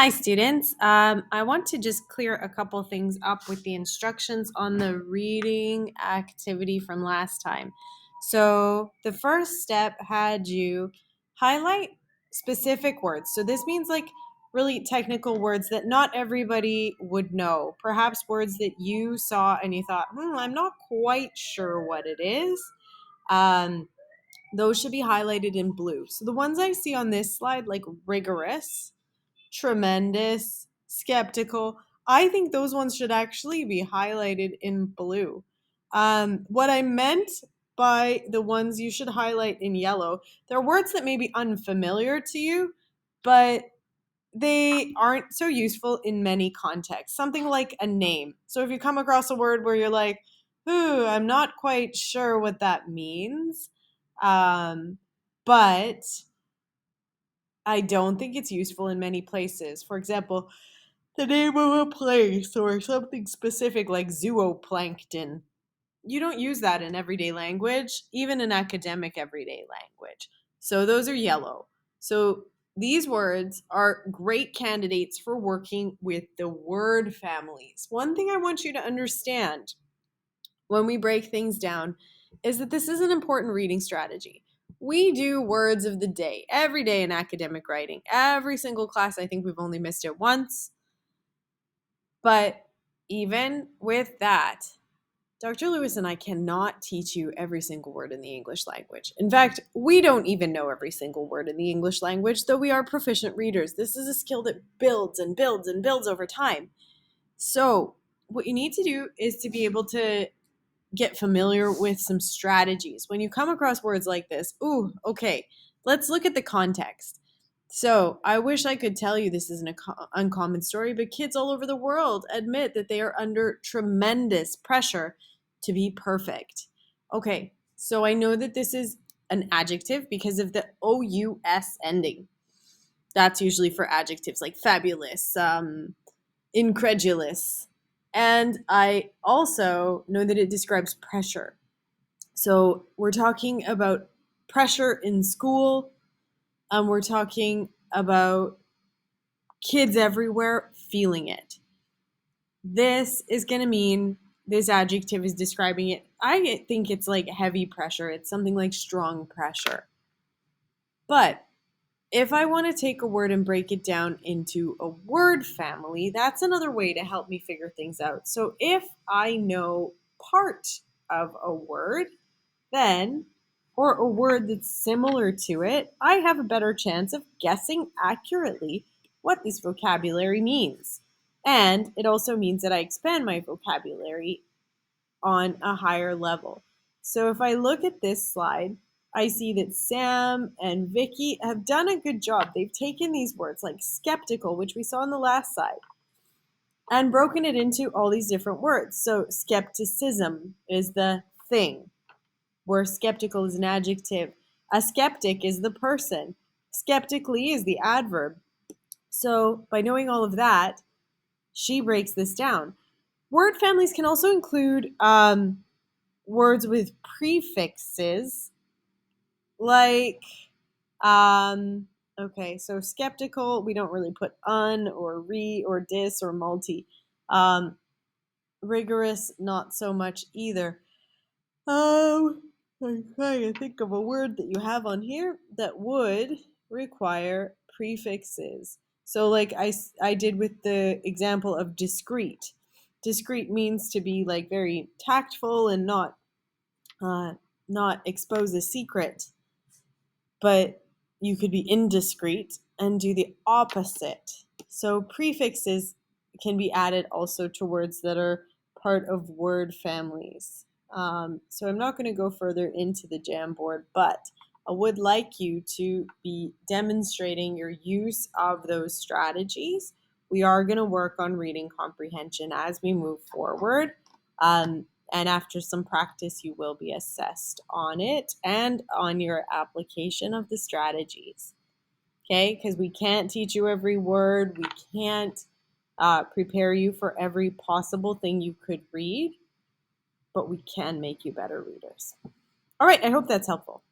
Hi, students. I want to just clear a couple things up with the instructions on the reading activity from last time. So the first step had you highlight specific words. So this means like really technical words that not everybody would know. Perhaps words that you saw and you thought, I'm not quite sure what it is. Those should be highlighted in blue. So the ones I see on this slide, like rigorous, tremendous, skeptical. I think those ones should actually be highlighted in blue. What I meant by the ones you should highlight in yellow, they're words that may be unfamiliar to you, but they aren't so useful in many contexts. Something like a name. So if you come across a word where you're like, ooh, I'm not quite sure what that means, but I don't think it's useful in many places. For example, the name of a place or something specific like zooplankton. You don't use that in everyday language, even in academic everyday language. So those are yellow. So these words are great candidates for working with the word families. One thing I want you to understand when we break things down is that this is an important reading strategy. We do words of the day every day in academic writing. Every single class, I think we've only missed it once. But even with that, Dr. Lewis and I cannot teach you every single word in the English language. In fact, we don't even know every single word in the English language, though we are proficient readers. This is a skill that builds and builds and builds over time. So, what you need to do is to be able to get familiar with some strategies. When you come across words like this, okay, let's look at the context. So, I wish I could tell you this is an uncommon story, but kids all over the world admit that they are under tremendous pressure to be perfect. Okay, so I know that this is an adjective because of the OUS ending. That's usually for adjectives like fabulous, incredulous. And I also know that it describes pressure. So we're talking about pressure in school, and we're talking about kids everywhere feeling it. This is going to mean this adjective is describing it. I think it's like heavy pressure. It's something like strong pressure. But if I want to take a word and break it down into a word family, that's another way to help me figure things out. So if I know part of a word, then, or a word that's similar to it, I have a better chance of guessing accurately what this vocabulary means. And it also means that I expand my vocabulary on a higher level. So if I look at this slide, I see that Sam and Vicky have done a good job. They've taken these words like skeptical, which we saw on the last slide, and broken it into all these different words. So skepticism is the thing, where skeptical is an adjective. A skeptic is the person. Skeptically is the adverb. So by knowing all of that, she breaks this down. Word families can also include words with prefixes like okay, so skeptical, we don't really put un or re or dis or multi. Rigorous, not so much either. I'm trying to think of a word that you have on here that would require prefixes. So like I did with the example of discreet. Discreet means to be like very tactful and uh, not expose a secret, but you could be indiscreet and do the opposite. So prefixes can be added also to words that are part of word families. So I'm not going to go further into the Jamboard, but I would like you to be demonstrating your use of those strategies. We are going to work on reading comprehension as we move forward. And after some practice, you will be assessed on it and on your application of the strategies. Okay, because we can't teach you every word. We can't prepare you for every possible thing you could read, but we can make you better readers. All right, I hope that's helpful.